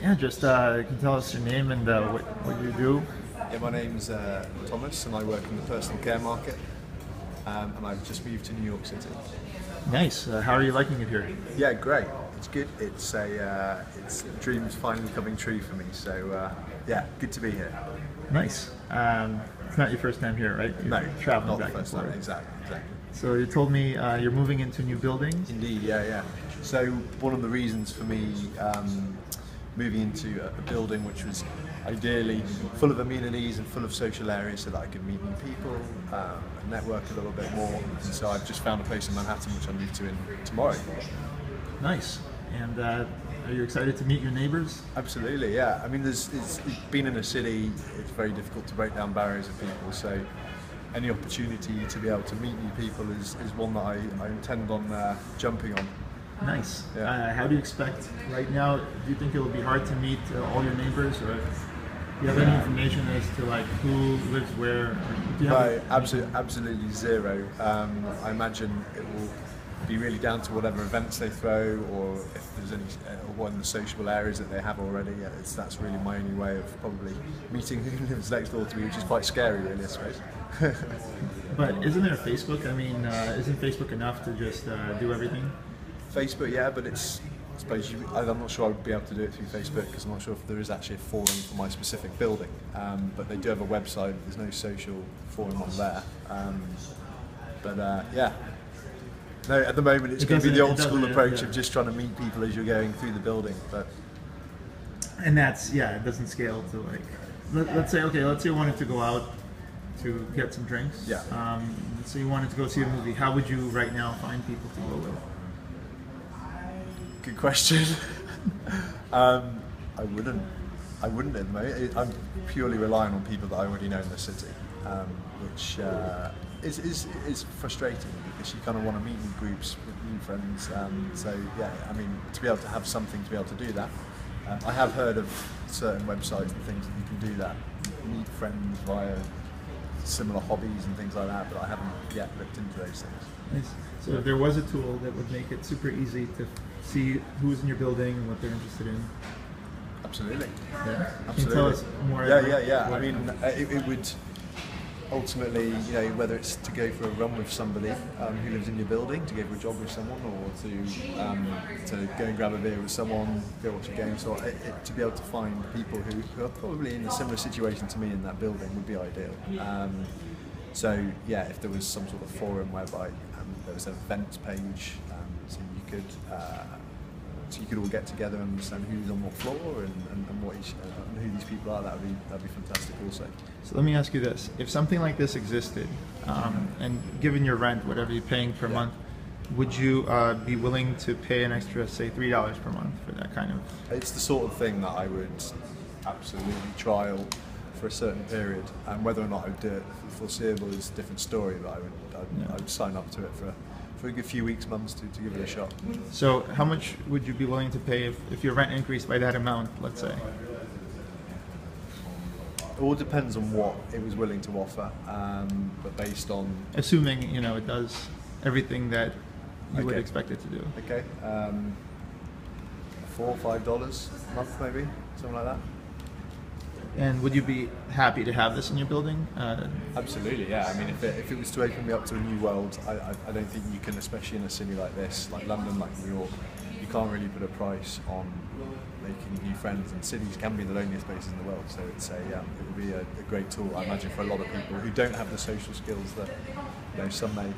Yeah, just can you tell us your name and what you do? Yeah, my name's Thomas, and I work in the personal care market, and I've just moved to New York City. Nice. How are you liking it here? Yeah, great. It's good. It's dreams finally coming true for me. So yeah, good to be here. Nice. It's not your first time here, right? You're No, traveling not back the and first time. forth. Exactly. So you told me you're moving into new buildings. Indeed, yeah. So one of the reasons for me moving into a building which was ideally full of amenities and full of social areas so that I could meet new people and network a little bit more. And so I've just found a place in Manhattan which I move to in tomorrow. Nice. And are you excited to meet your neighbors? Absolutely, yeah. I mean, it's being in a city, it's very difficult to break down barriers of people. So any opportunity to be able to meet new people is one that I intend on jumping on. Nice. Yeah. How do you expect right now? Do you think it will be hard to meet all your neighbors, or do you have any information as to like who lives where? Or do you No, have absolutely zero. I imagine it will be really down to whatever events they throw, or if there's any, or what in the sociable areas that they have already. That's really my only way of probably meeting who lives next door to me, which is quite scary, really, I suppose. But isn't there Facebook? I mean, isn't Facebook enough to just do everything? Facebook, yeah, but I suppose I'm not sure I would be able to do it through Facebook because I'm not sure if there is actually a forum for my specific building. But they do have a website. There's no social forum on there. Yeah. No, at the moment it's going to be the old school approach of just trying to meet people as you're going through the building. And that's, it doesn't scale to like, let's say you wanted to go out to get some drinks. Yeah. Let's say you wanted to go see a movie. How would you right now find people to go with? Good question. I wouldn't at the moment. I'm purely relying on people that I already know in the city, which is frustrating because you kind of want to meet new groups with new friends. So yeah, I mean, to be able to have something to be able to do that. I have heard of certain websites and things that you can do that, meet friends via similar hobbies and things like that, but I haven't yet looked into those things. Nice. So if there was a tool that would make it super easy to see who's in your building and what they're interested in. Absolutely. Yeah. Absolutely. Can you tell us more? Yeah. I mean, it would ultimately, whether it's to go for a run with somebody who lives in your building, to go for a jog with someone, or to go and grab a beer with someone, go watch a game. So to be able to find people who are probably in a similar situation to me in that building would be ideal. So yeah, if there was some sort of forum whereby there was an events page, so you could all get together and understand who's on what floor and what and who these people are. That'd be fantastic also. So let me ask you this: if something like this existed, and given your rent, whatever you're paying per month, would you be willing to pay an extra, say, $3 per month for that kind of? It's the sort of thing that I would absolutely trial for a certain period, and whether or not I would do it for the foreseeable is a different story. But I would sign up to it for a good few weeks, months to give it a shot. So how much would you be willing to pay if your rent increased by that amount, let's say? It all depends on what it was willing to offer, but based on... Assuming, it does everything that you would expect it to do. Okay, $4 or $5 a month maybe, something like that. And would you be happy to have this in your building? Absolutely, yeah. I mean, if it was to open me up to a new world, I don't think you can, especially in a city like this, like London, like New York, you can't really put a price on making new friends, and cities can be the loneliest places in the world. So it would be a great tool, I imagine, for a lot of people who don't have the social skills that some may